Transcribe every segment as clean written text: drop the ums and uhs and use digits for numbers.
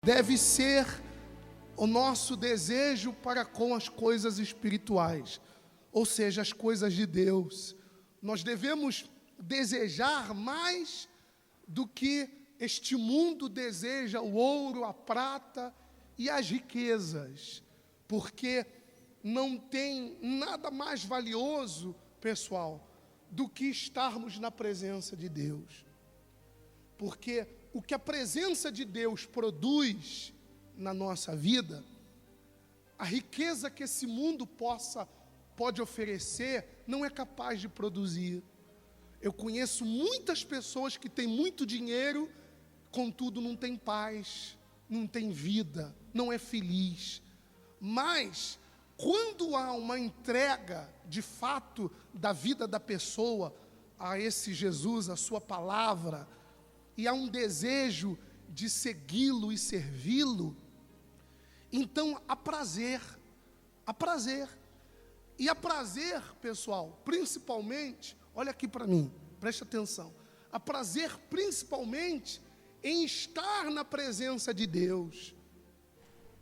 deve ser o nosso desejo para com as coisas espirituais, ou seja, as coisas de Deus. Nós devemos desejar mais do que este mundo deseja o ouro, a prata e as riquezas, porque não tem nada mais valioso, pessoal, do que estarmos na presença de Deus. Porque o que a presença de Deus produz na nossa vida, a riqueza que esse mundo pode oferecer, não é capaz de produzir. Eu conheço muitas pessoas que têm muito dinheiro, contudo não tem paz, não tem vida, não é feliz. Mas, quando há uma entrega, de fato, da vida da pessoa a esse Jesus, a sua palavra, e há um desejo de segui-lo e servi-lo, então há prazer, há prazer. E há prazer, pessoal, principalmente, olha aqui para mim, preste atenção, há prazer principalmente em estar na presença de Deus,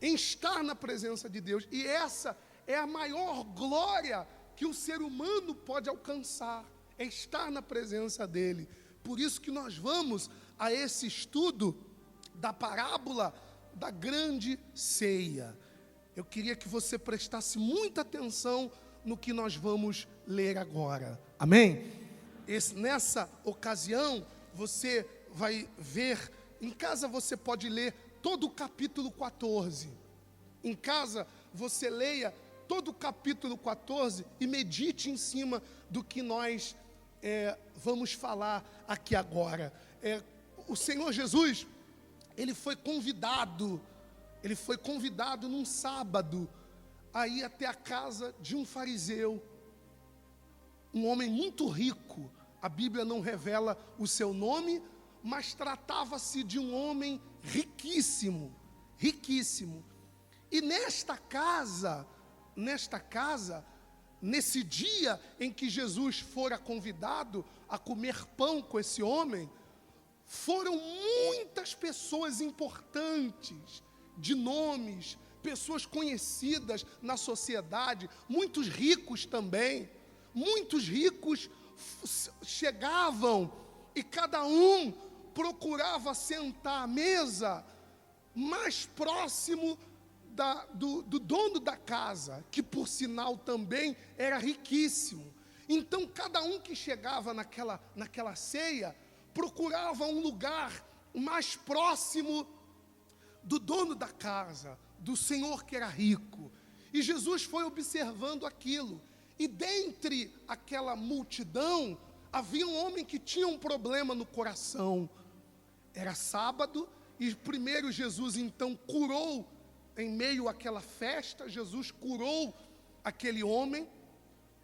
em estar na presença de Deus, e essa é a maior glória que o ser humano pode alcançar, é estar na presença dEle. Por isso que nós vamos a esse estudo da parábola da grande ceia. Eu queria que você prestasse muita atenção no que nós vamos ler agora. Amém? Nessa ocasião, você vai ver, em casa você pode ler todo o capítulo 14. Em casa você leia todo o capítulo 14 e medite em cima do que nós vamos falar aqui agora. O Senhor Jesus, Ele foi convidado num sábado a ir até a casa de um fariseu, um homem muito rico. A Bíblia não revela o seu nome, mas tratava-se de um homem riquíssimo, riquíssimo. E nesta casa, nesse dia em que Jesus fora convidado a comer pão com esse homem, foram muitas pessoas importantes, de nomes, pessoas conhecidas na sociedade, muitos ricos também. Muitos ricos chegavam e cada um procurava sentar à mesa mais próximo do dono da casa, que por sinal também era riquíssimo. Então cada um que chegava naquela ceia procurava um lugar mais próximo do dono da casa, do senhor que era rico. E Jesus foi observando aquilo. E dentre aquela multidão, havia um homem que tinha um problema no coração. Era sábado, e primeiro Jesus então curou, em meio àquela festa, Jesus curou aquele homem.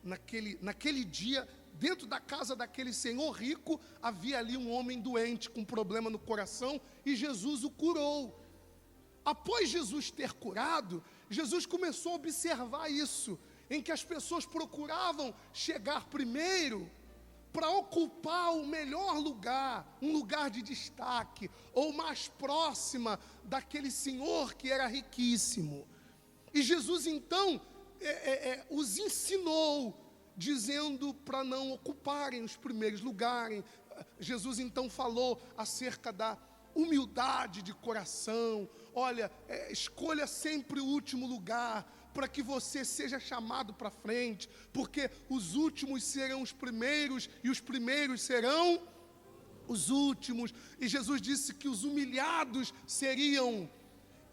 Naquele dia, dentro da casa daquele senhor rico, havia ali um homem doente, com problema no coração, e Jesus o curou. Após Jesus ter curado, Jesus começou a observar isso, em que as pessoas procuravam chegar primeiro para ocupar o melhor lugar, um lugar de destaque, ou mais próxima daquele senhor que era riquíssimo. E Jesus então os ensinou, dizendo para não ocuparem os primeiros lugares. Jesus então falou acerca da humildade de coração. Olha, escolha sempre o último lugar, para que você seja chamado para frente, porque os últimos serão os primeiros, e os primeiros serão os últimos. E Jesus disse que os humilhados seriam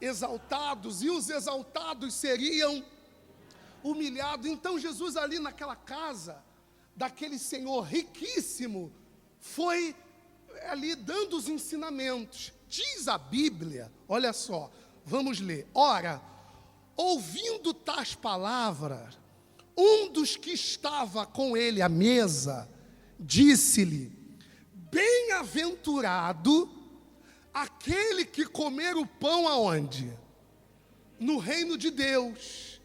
exaltados, e os exaltados seriam humilhados. Então Jesus ali naquela casa, daquele senhor riquíssimo, foi ali dando os ensinamentos. Diz a Bíblia, olha só, vamos ler. Ora, ouvindo tais palavras, um dos que estava com ele à mesa, disse-lhe: bem-aventurado aquele que comer o pão aonde? No reino de Deus.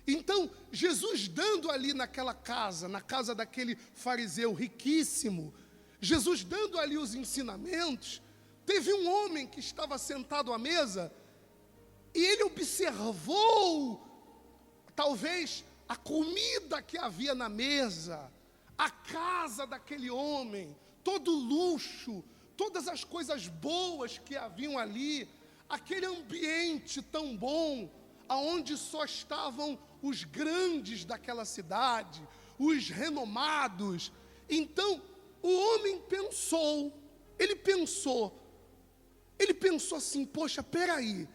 Então, Jesus dando ali naquela casa, na casa daquele fariseu riquíssimo, Jesus dando ali os ensinamentos, teve um homem que estava sentado à mesa E ele observou, talvez, a comida que havia na mesa, a casa daquele homem, todo o luxo, todas as coisas boas que haviam ali, aquele ambiente tão bom, aonde só estavam os grandes daquela cidade, os renomados. Então, o homem ele pensou assim, poxa, peraí,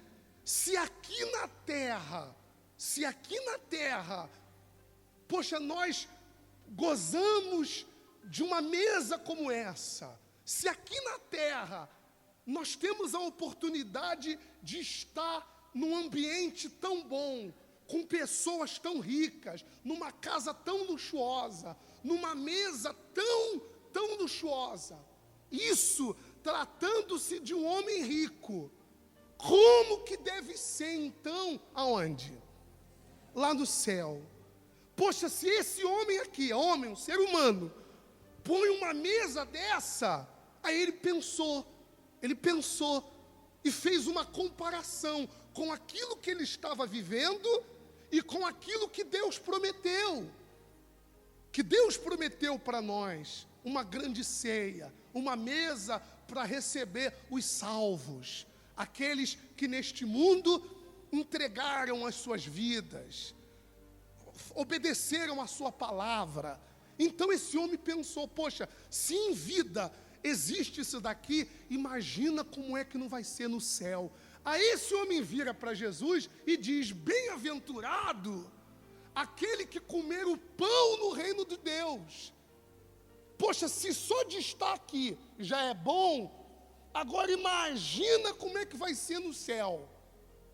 se aqui na terra, poxa, nós gozamos de uma mesa como essa, se aqui na terra nós temos a oportunidade de estar num ambiente tão bom, com pessoas tão ricas, numa casa tão luxuosa, numa mesa tão luxuosa, isso tratando-se de um homem rico, como que deve ser então, aonde? Lá no céu. Poxa, se esse homem aqui, um ser humano, põe uma mesa dessa, aí ele pensou e fez uma comparação com aquilo que ele estava vivendo e com aquilo que Deus prometeu. Que Deus prometeu para nós uma grande ceia, uma mesa para receber os salvos, aqueles que neste mundo entregaram as suas vidas, obedeceram a sua palavra. Então esse homem pensou, poxa, se em vida existe isso daqui, imagina como é que não vai ser no céu. Aí esse homem vira para Jesus e diz, bem-aventurado aquele que comer o pão no reino de Deus. Poxa, se só de estar aqui já é bom, agora imagina como é que vai ser no céu.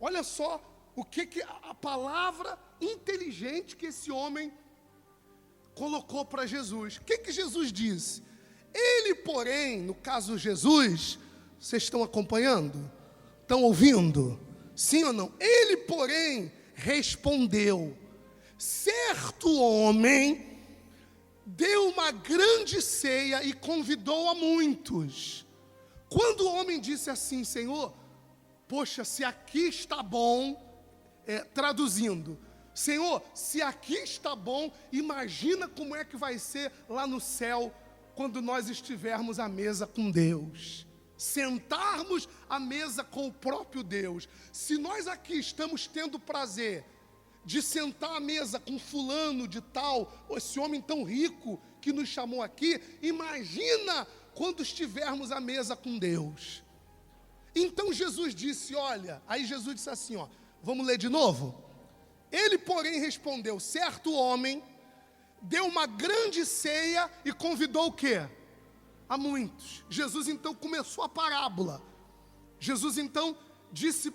Olha só o que a palavra inteligente que esse homem colocou para Jesus. O que Jesus disse? Ele, porém, no caso Jesus, vocês estão acompanhando? Estão ouvindo? Sim ou não? Ele, porém, respondeu, certo homem deu uma grande ceia e convidou a muitos. Quando o homem disse assim, Senhor, poxa, se aqui está bom, traduzindo, Senhor, se aqui está bom, imagina como é que vai ser lá no céu, quando nós estivermos à mesa com Deus. Sentarmos à mesa com o próprio Deus. Se nós aqui estamos tendo prazer de sentar à mesa com fulano de tal, esse homem tão rico que nos chamou aqui, imagina quando estivermos à mesa com Deus. Então Jesus disse, olha, aí Jesus disse assim, vamos ler de novo? Ele, porém, respondeu, certo homem deu uma grande ceia e convidou o quê? A muitos. Jesus então começou a parábola. Jesus então disse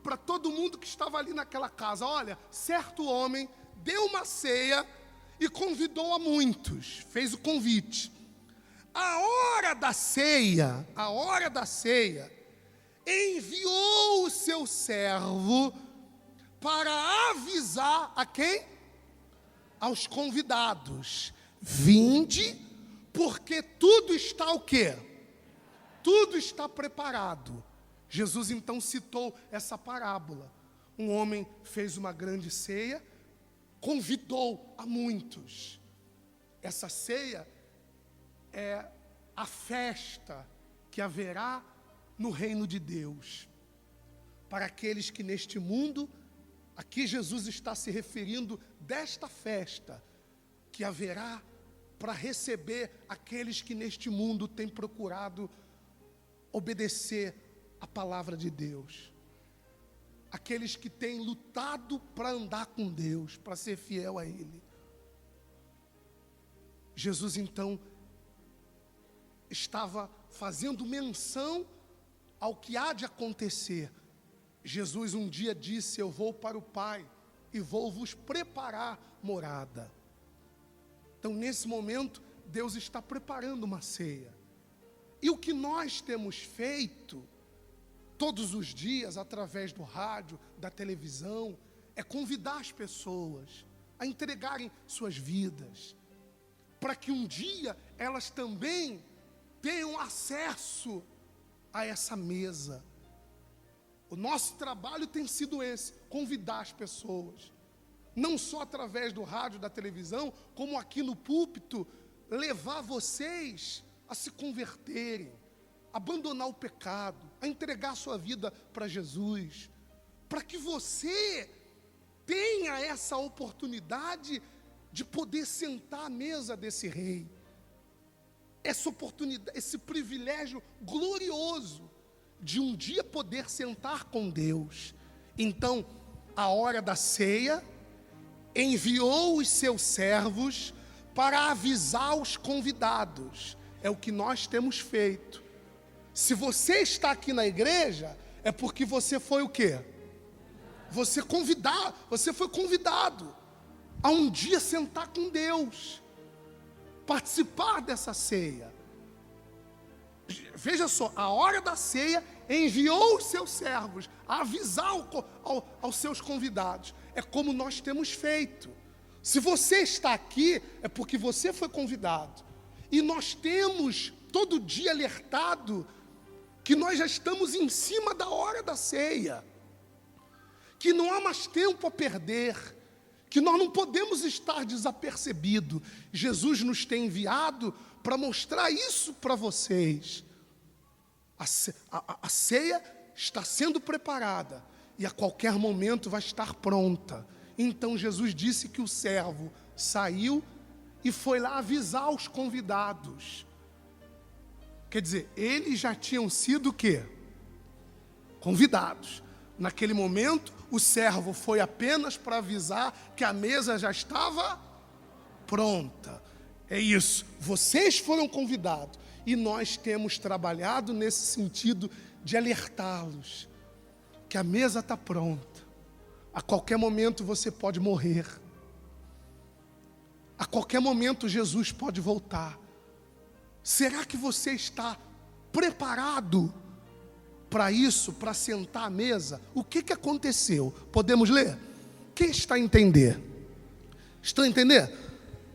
para todo mundo que estava ali naquela casa, olha, certo homem deu uma ceia e convidou a muitos, fez o convite. A hora da ceia, enviou o seu servo para avisar a quem? Aos convidados, vinde, porque tudo está o quê? Tudo está preparado. Jesus então citou essa parábola. Um homem fez uma grande ceia, convidou a muitos. Essa ceia é a festa que haverá no reino de Deus. Para aqueles que neste mundo, aqui Jesus está se referindo desta festa que haverá para receber aqueles que neste mundo têm procurado obedecer a palavra de Deus. Aqueles que têm lutado para andar com Deus, para ser fiel a Ele. Jesus então estava fazendo menção ao que há de acontecer. Jesus um dia disse, eu vou para o Pai e vou vos preparar morada. Então nesse momento, Deus está preparando uma ceia. E o que nós temos feito todos os dias, através do rádio, da televisão, é convidar as pessoas a entregarem suas vidas, para que um dia elas também tenham acesso a essa mesa. O nosso trabalho tem sido esse, convidar as pessoas. Não só através do rádio, da televisão, como aqui no púlpito, levar vocês a se converterem, abandonar o pecado, a entregar a sua vida para Jesus, para que você tenha essa oportunidade de poder sentar à mesa desse rei. Essa oportunidade, esse privilégio glorioso de um dia poder sentar com Deus. Então, a hora da ceia, enviou os seus servos para avisar os convidados. É o que nós temos feito. Se você está aqui na igreja, é porque você foi o quê? Você foi convidado a um dia sentar com Deus, participar dessa ceia. Veja só, a hora da ceia enviou os seus servos a avisar aos seus convidados. É como nós temos feito. Se você está aqui, é porque você foi convidado. E nós temos todo dia alertado que nós já estamos em cima da hora da ceia, que não há mais tempo a perder, que nós não podemos estar desapercebidos. Jesus nos tem enviado para mostrar isso para vocês. A ceia está sendo preparada e a qualquer momento vai estar pronta. Então Jesus disse que o servo saiu e foi lá avisar os convidados. Quer dizer, eles já tinham sido o quê? Convidados. Naquele momento, o servo foi apenas para avisar que a mesa já estava pronta. É isso, vocês foram convidados. E nós temos trabalhado nesse sentido de alertá-los que a mesa está pronta. A qualquer momento você pode morrer. A qualquer momento Jesus pode voltar. Será que você está preparado para isso, para sentar à mesa? O que aconteceu? Podemos ler? Quem está a entender? Estão a entender?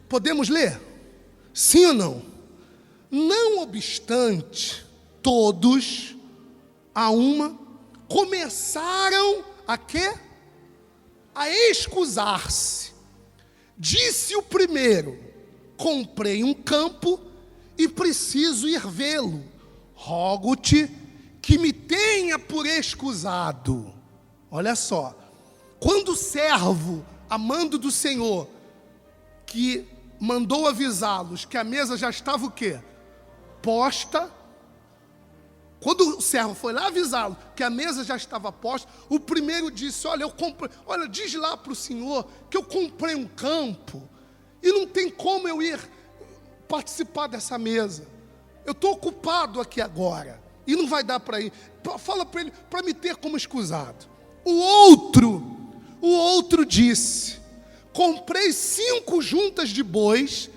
Podemos ler? Sim ou não? Não obstante, todos, a uma, começaram a quê? A excusar-se. Disse o primeiro: comprei um campo e preciso ir vê-lo. Rogo-te que me tenha por escusado. Olha só, quando o servo, a mando do Senhor, que mandou avisá-los que a mesa já estava o quê? Posta. Quando o servo foi lá avisá-lo que a mesa já estava posta, o primeiro disse: olha, diz lá para o senhor que eu comprei um campo e não tem como eu ir participar dessa mesa. Eu estou ocupado aqui agora e não vai dar para ir. Fala para ele para me ter como escusado. O outro disse: comprei 5 juntas de bois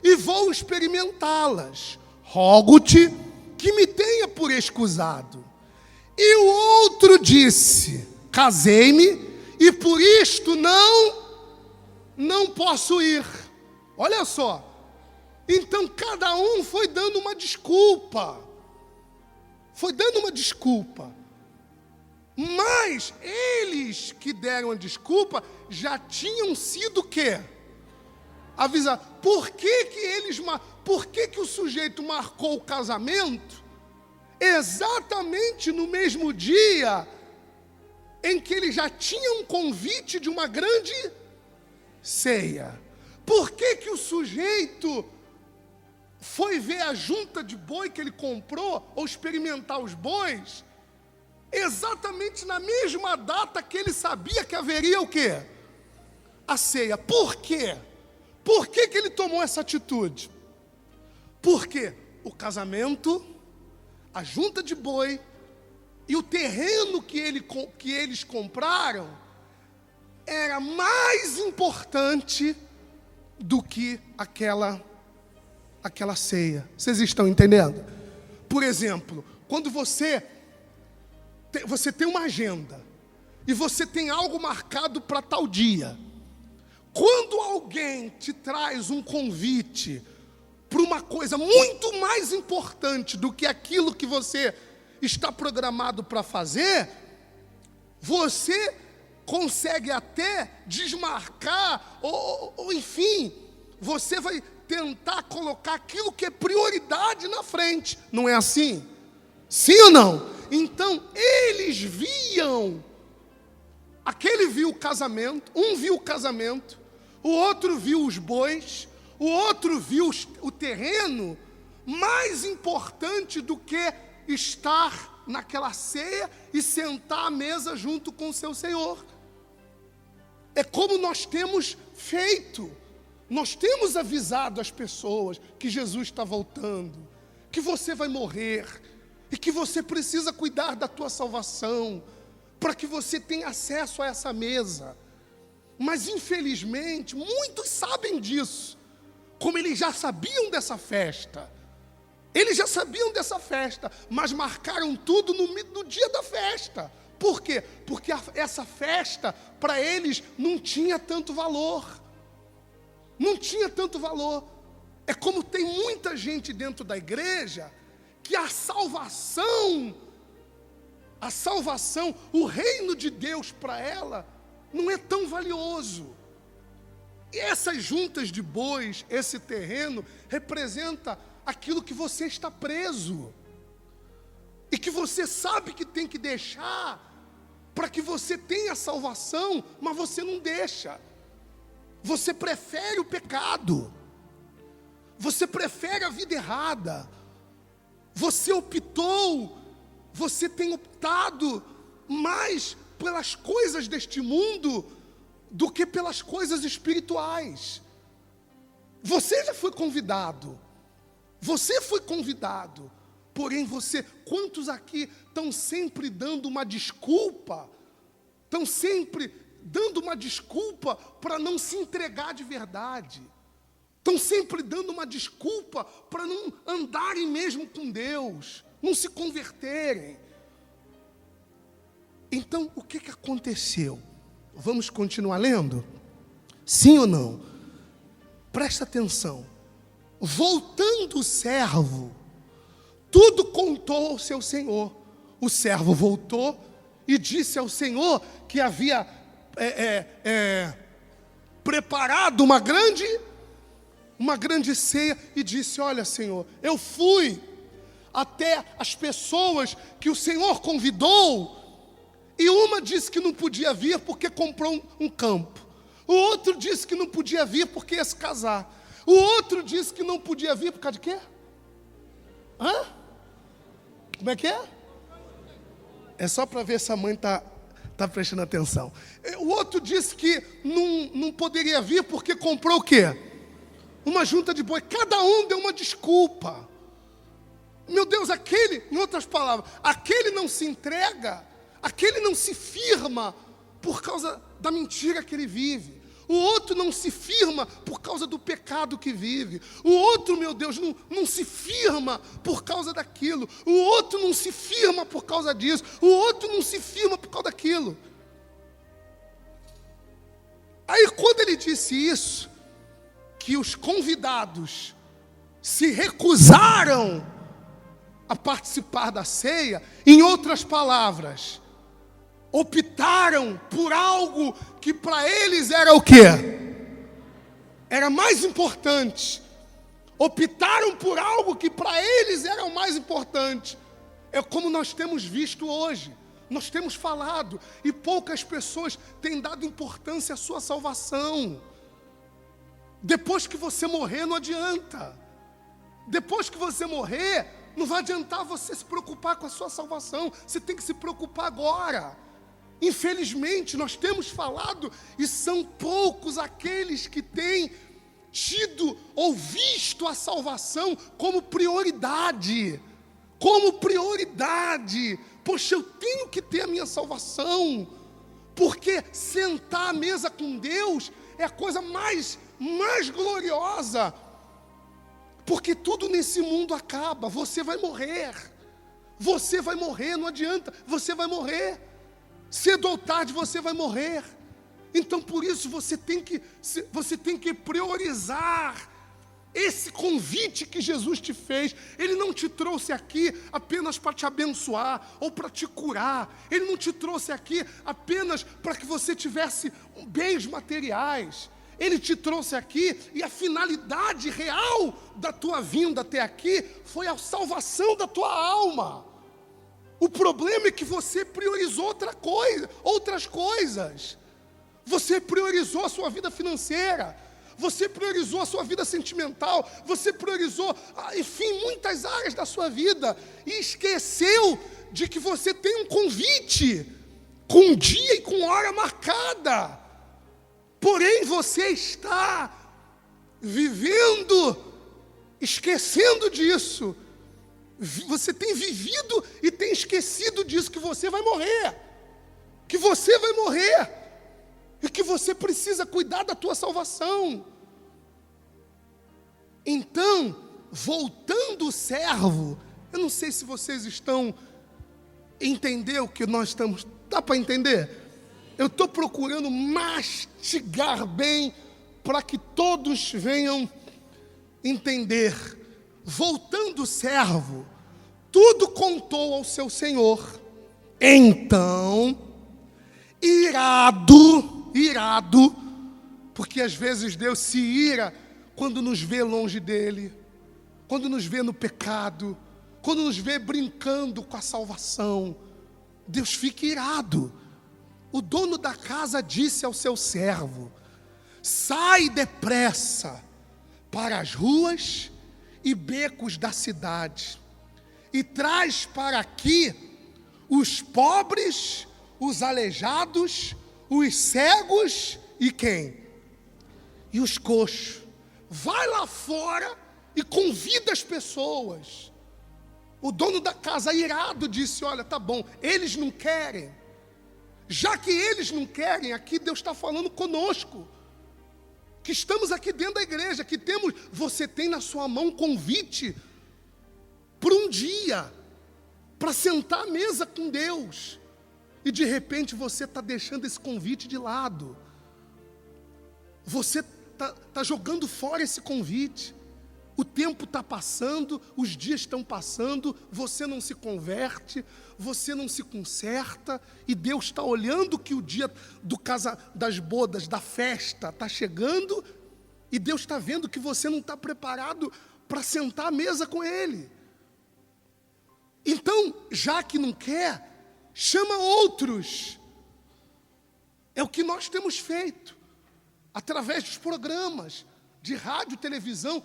e vou experimentá-las. Rogo-te que me tenha por escusado. E o outro disse: casei-me e por isto não posso ir. Olha só. Então cada um foi dando uma desculpa. Mas eles que deram a desculpa já tinham sido o quê? Avisar. Por que o sujeito marcou o casamento exatamente no mesmo dia em que ele já tinha um convite de uma grande ceia? Por que o sujeito foi ver a junta de boi que ele comprou, ou experimentar os bois, exatamente na mesma data que ele sabia que haveria o quê? A ceia. Por quê? Por que ele tomou essa atitude? Porque o casamento, a junta de boi e o terreno que eles compraram era mais importante do que aquela ceia. Vocês estão entendendo? Por exemplo, quando você tem uma agenda e você tem algo marcado para tal dia, quando alguém te traz um convite para uma coisa muito mais importante do que aquilo que você está programado para fazer, Você consegue até desmarcar, ou enfim, você vai tentar colocar aquilo que é prioridade na frente. Não é assim? Sim ou não? Então, eles viam. Aquele viu o casamento, um viu o casamento, o outro viu os bois, o outro viu o terreno, mais importante do que estar naquela ceia e sentar à mesa junto com o seu Senhor. É como nós temos feito. Nós temos avisado as pessoas que Jesus está voltando, que você vai morrer e que você precisa cuidar da tua salvação, para que você tenha acesso a essa mesa. Mas infelizmente, muitos sabem disso, como eles já sabiam dessa festa. Eles já sabiam dessa festa, mas marcaram tudo no dia da festa. Por quê? Porque essa festa, para eles, não tinha tanto valor. Não tinha tanto valor. É como tem muita gente dentro da igreja, que a salvação, o reino de Deus para ela, não é tão valioso. E essas juntas de bois, esse terreno, representa aquilo que você está preso. E que você sabe que tem que deixar, para que você tenha salvação, mas você não deixa. Você prefere o pecado. Você prefere a vida errada. Você tem optado mais pelas coisas deste mundo do que pelas coisas espirituais. Você já foi convidado. Porém quantos aqui estão sempre dando uma desculpa? Estão sempre dando uma desculpa para não se entregar de verdade. Estão sempre dando uma desculpa para não andarem mesmo com Deus, não se converterem. Então, o que aconteceu? Vamos continuar lendo? Sim ou não? Presta atenção. Voltando o servo, tudo contou ao seu senhor. O servo voltou e disse ao senhor que havia preparado uma grande ceia, e disse: olha, Senhor, eu fui até as pessoas que o Senhor convidou, e uma disse que não podia vir porque comprou um campo, o outro disse que não podia vir porque ia se casar, o outro disse que não podia vir por causa de quê? Como é que é? É só para ver se a mãe está prestando atenção. O outro disse que não poderia vir porque comprou o quê? Uma junta de boi. Cada um deu uma desculpa. Meu Deus, em outras palavras, aquele não se entrega, aquele não se firma por causa da mentira que ele vive. O outro não se firma por causa do pecado que vive. O outro, meu Deus, não se firma por causa daquilo. O outro não se firma por causa disso. O outro não se firma por causa daquilo. Aí, quando ele disse isso, que os convidados se recusaram a participar da ceia, em outras palavras, optaram por algo que para eles era o quê? Era mais importante. Optaram por algo que para eles era o mais importante. É como nós temos visto hoje. Nós temos falado, e poucas pessoas têm dado importância à sua salvação. Depois que você morrer, não adianta. Depois que você morrer, não vai adiantar você se preocupar com a sua salvação. Você tem que se preocupar agora. Infelizmente, nós temos falado, e são poucos aqueles que têm tido ou visto a salvação como prioridade. Como prioridade. Poxa, eu tenho que ter a minha salvação. Porque sentar à mesa com Deus é a coisa mais gloriosa. Porque tudo nesse mundo acaba. Você vai morrer. Você vai morrer, não adianta. Você vai morrer. Cedo ou tarde você vai morrer. Então por isso você tem que priorizar esse convite que Jesus te fez, Ele não te trouxe aqui apenas para te abençoar ou para te curar. Ele não te trouxe aqui apenas para que você tivesse bens materiais. Ele te trouxe aqui e a finalidade real da tua vinda até aqui foi a salvação da tua alma. O problema é que você priorizou outras coisas. Você priorizou a sua vida financeira. Você priorizou a sua vida sentimental. Você priorizou, enfim, muitas áreas da sua vida. E esqueceu de que você tem um convite com dia e com hora marcada. Porém, você está vivendo, esquecendo disso. Você tem vivido e tem esquecido disso, que você vai morrer. Que você vai morrer. E que você precisa cuidar da tua salvação. Então, voltando o servo, eu não sei se vocês estão entendendo o que nós estamos. Dá para entender? Eu estou procurando mastigar bem para que todos venham entender. Voltando o servo, tudo contou ao seu senhor. Então, irado, porque às vezes Deus se ira quando nos vê longe dele, quando nos vê no pecado, quando nos vê brincando com a salvação. Deus fica irado. O dono da casa disse ao seu servo: sai depressa para as ruas e becos da cidade, e traz para aqui os pobres, os aleijados, os cegos e quem? E os coxos. Vai lá fora e convida as pessoas. O dono da casa, irado, disse: olha, tá bom, eles não querem. Já que eles não querem, aqui Deus está falando conosco, que estamos aqui dentro da igreja, que você tem na sua mão um convite para um dia, para sentar à mesa com Deus. E de repente você está deixando esse convite de lado. Você está jogando fora esse convite. O tempo está passando, os dias estão passando, você não se converte, você não se conserta, e Deus está olhando que o dia das bodas, da festa, está chegando, e Deus está vendo que você não está preparado para sentar à mesa com Ele. Então, já que não quer, chama outros. É o que nós temos feito, através dos programas de rádio e televisão,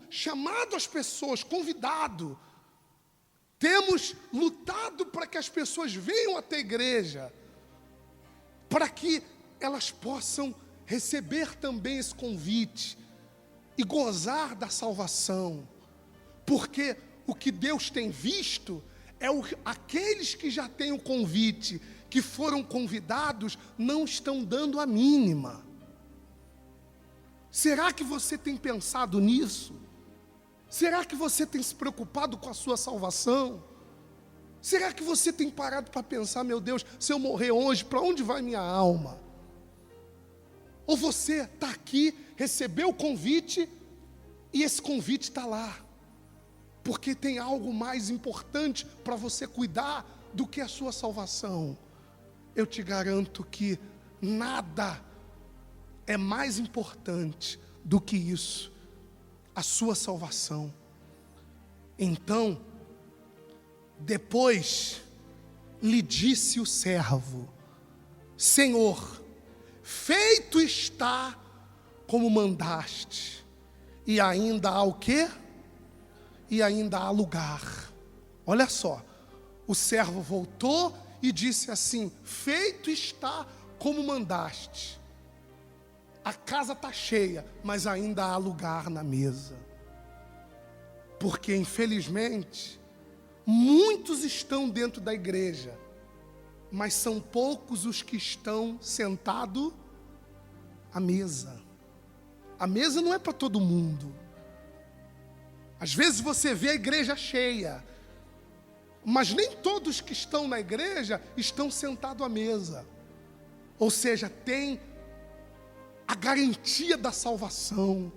chamado as pessoas, convidado. Temos lutado para que as pessoas venham até a igreja, para que elas possam receber também esse convite e gozar da salvação. Porque o que Deus tem visto é aqueles que já têm o convite, que foram convidados, não estão dando a mínima. Será que você tem pensado nisso? Será que você tem se preocupado com a sua salvação? Será que você tem parado para pensar: meu Deus, se eu morrer hoje, para onde vai minha alma? Ou você está aqui, recebeu o convite, e esse convite está lá, porque tem algo mais importante para você cuidar do que a sua salvação. Eu te garanto que nada é mais importante do que isso, a sua salvação. Então, depois lhe disse o servo: Senhor, feito está como mandaste, e ainda há o quê? E ainda há lugar. Olha só, o servo voltou e disse assim: feito está como mandaste. A casa está cheia, mas ainda há lugar na mesa. Porque, infelizmente, muitos estão dentro da igreja, mas são poucos os que estão sentados à mesa. A mesa não é para todo mundo. Às vezes você vê a igreja cheia, mas nem todos que estão na igreja estão sentados à mesa. Ou seja, tem a garantia da salvação,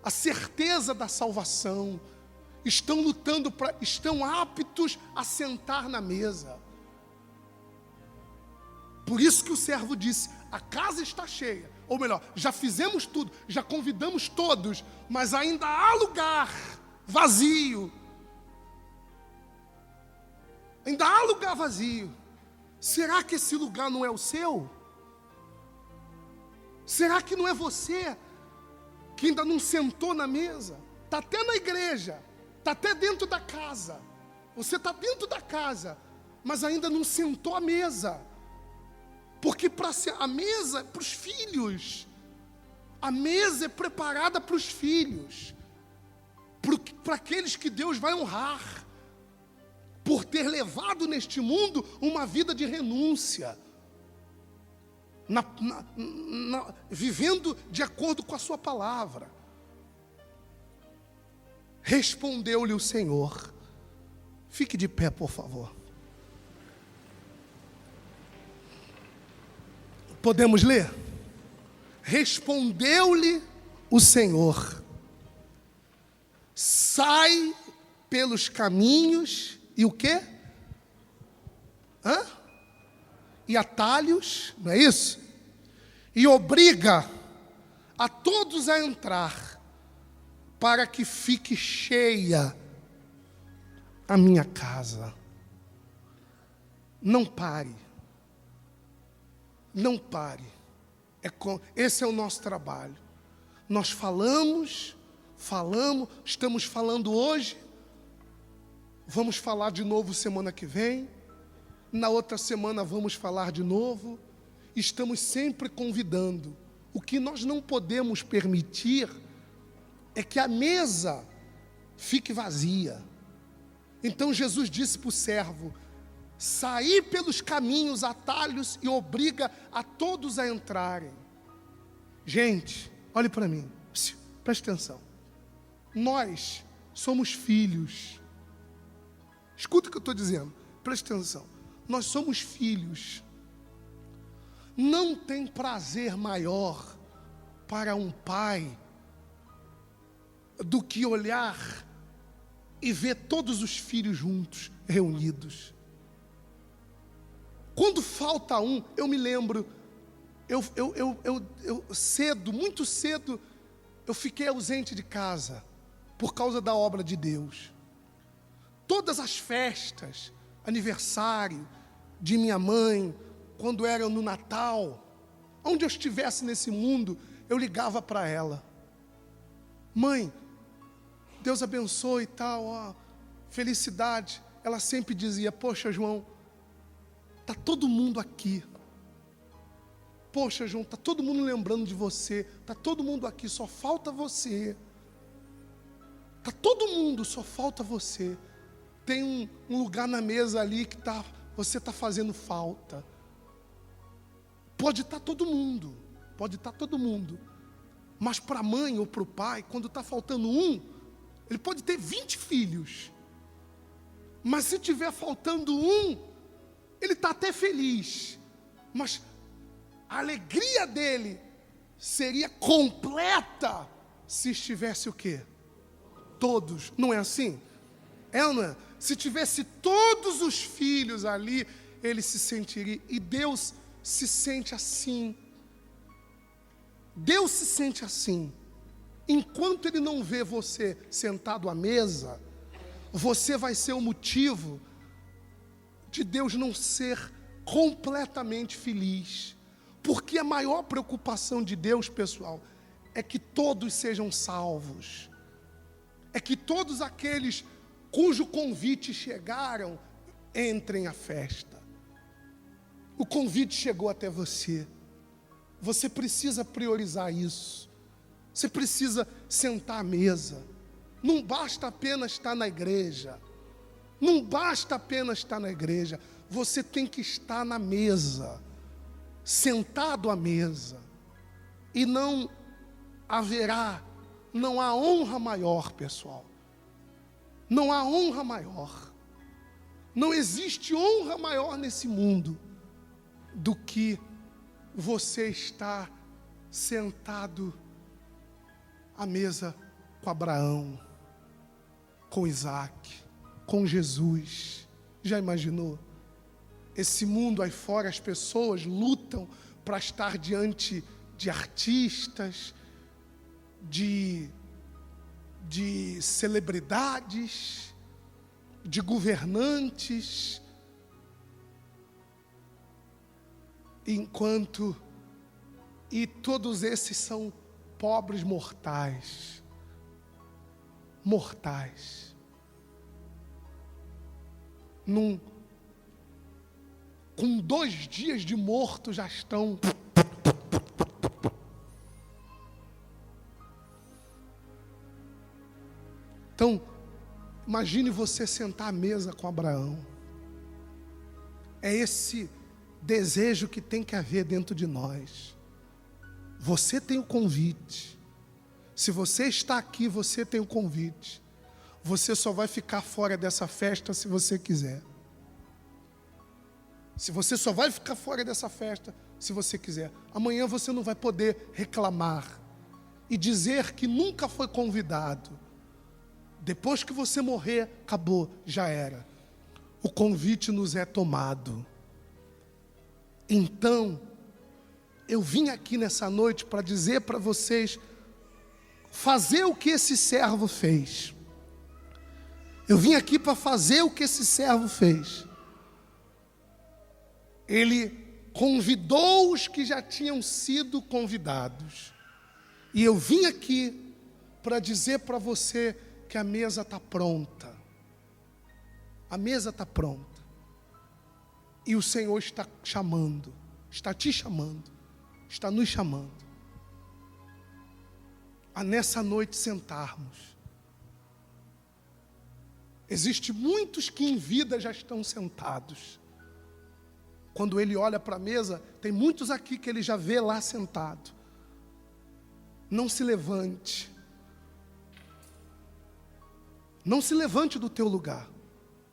a certeza da salvação, estão lutando estão aptos a sentar na mesa. Por isso que o servo disse: a casa está cheia. Ou melhor, já fizemos tudo, já convidamos todos, mas ainda há lugar vazio. Ainda há lugar vazio. Será que esse lugar não é o seu? Será que não é você que ainda não sentou na mesa? Está até na igreja, está até dentro da casa. Você está dentro da casa, mas ainda não sentou à mesa. Porque a mesa é para os filhos. A mesa é preparada para os filhos. Para aqueles que Deus vai honrar. Por ter levado neste mundo uma vida de renúncia. Vivendo de acordo com a sua palavra. Respondeu-lhe o Senhor. Fique de pé, por favor. Podemos ler? Respondeu-lhe o Senhor: sai pelos caminhos e o quê? E atalhos, não é isso? E obriga a todos a entrar, para que fique cheia a minha casa. Não pare. Não pare. Esse é o nosso trabalho. Nós falamos, estamos falando hoje, vamos falar de novo semana que vem, na outra semana vamos falar de novo. Estamos sempre convidando. O que nós não podemos permitir é que a mesa fique vazia. Então Jesus disse para o servo: sair pelos caminhos, atalhos, e obriga a todos a entrarem. Gente, olhe para mim, preste atenção. Nós somos filhos. Escuta o que eu estou dizendo, preste atenção. Nós somos filhos. Não tem prazer maior para um pai do que olhar e ver todos os filhos juntos, reunidos. Quando falta um, eu me lembro, eu cedo, muito cedo, eu fiquei ausente de casa, por causa da obra de Deus. Todas as festas, aniversário de minha mãe, quando era no Natal, onde eu estivesse nesse mundo, eu ligava para ela: mãe, Deus abençoe e tal, ó, felicidade. Ela sempre dizia: poxa, João, está todo mundo aqui. Poxa, João, está todo mundo lembrando de você. Está todo mundo aqui, só falta você. Está todo mundo, só falta você. Tem um lugar na mesa ali que você está fazendo falta. Pode estar todo mundo. Mas para a mãe ou para o pai, quando está faltando um, ele pode ter 20 filhos. Mas se tiver faltando um, ele está até feliz, mas a alegria dele seria completa se estivesse o quê? Todos. Não é assim? É ou não é? Se tivesse todos os filhos ali, ele se sentiria. E Deus se sente assim. Deus se sente assim. Enquanto Ele não vê você sentado à mesa, você vai ser o motivo de Deus não ser completamente feliz. Porque a maior preocupação de Deus, pessoal, é que todos sejam salvos. É que todos aqueles cujo convite chegaram, entrem à festa. O convite chegou até você. Você precisa priorizar isso. Você precisa sentar à mesa. Não basta apenas estar na igreja. Não basta apenas estar na igreja. Você tem que estar na mesa, sentado à mesa. E não há honra maior, pessoal. Não há honra maior. Não existe honra maior nesse mundo do que você estar sentado à mesa com Abraão, com Isaac, com Jesus. Já imaginou? Esse mundo aí fora, as pessoas lutam para estar diante de artistas, de celebridades, de governantes, e todos esses são pobres mortais. Mortais. Com 2 dias de morto já estão. Então, imagine você sentar à mesa com Abraão. É esse desejo que tem que haver dentro de nós. Você tem o convite. Se você está aqui, você tem o convite. Você só vai ficar fora dessa festa se você quiser. Se você só vai ficar fora dessa festa se você quiser. Amanhã você não vai poder reclamar e dizer que nunca foi convidado. Depois que você morrer, acabou, já era. O convite nos é tomado. Então, eu vim aqui nessa noite para dizer para vocês, fazer o que esse servo fez. Eu vim aqui para fazer o que esse servo fez. Ele convidou os que já tinham sido convidados. E eu vim aqui para dizer para você que a mesa está pronta. A mesa está pronta. E o Senhor está chamando, está te chamando, está nos chamando a nessa noite sentarmos. Existem muitos que em vida já estão sentados. Quando ele olha para a mesa, tem muitos aqui que ele já vê lá sentado. Não se levante. Não se levante do teu lugar.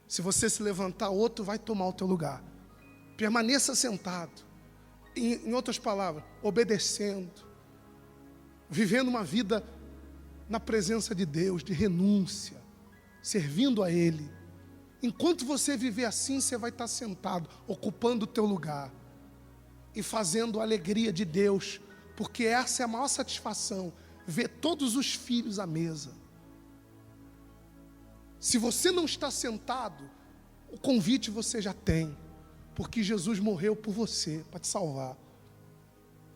Se você se levantar, outro vai tomar o teu lugar. Permaneça sentado. Em outras palavras, obedecendo. Vivendo uma vida na presença de Deus, de renúncia. Servindo a Ele. Enquanto você viver assim, você vai estar sentado, ocupando o teu lugar. E fazendo a alegria de Deus. Porque essa é a maior satisfação. Ver todos os filhos à mesa. Se você não está sentado, o convite você já tem. Porque Jesus morreu por você, para te salvar.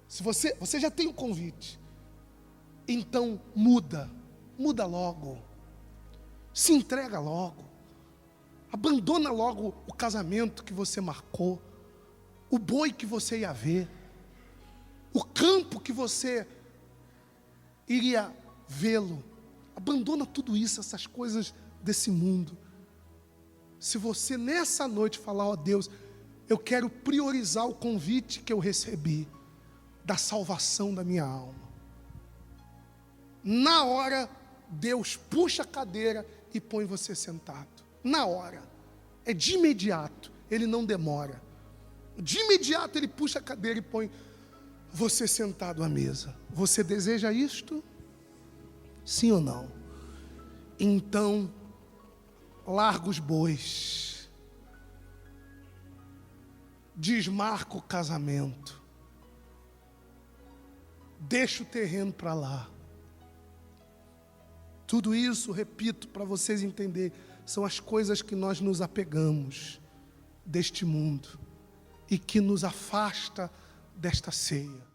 Se você já tem o convite. Então muda logo. Se entrega logo. Abandona logo o casamento que você marcou. O boi que você ia ver. O campo que você iria vê-lo. Abandona tudo isso, essas coisas desse mundo. Se você nessa noite falar, ó Deus, eu quero priorizar o convite que eu recebi da salvação da minha alma. Na hora, Deus puxa a cadeira e põe você sentado. Na hora. É de imediato. Ele não demora. De imediato ele puxa a cadeira e põe você sentado à mesa. Você deseja isto? Sim ou não? Então, larga os bois. Desmarca o casamento. Deixa o terreno para lá. Tudo isso, repito, para vocês entenderem, são as coisas que nós nos apegamos deste mundo e que nos afasta desta ceia.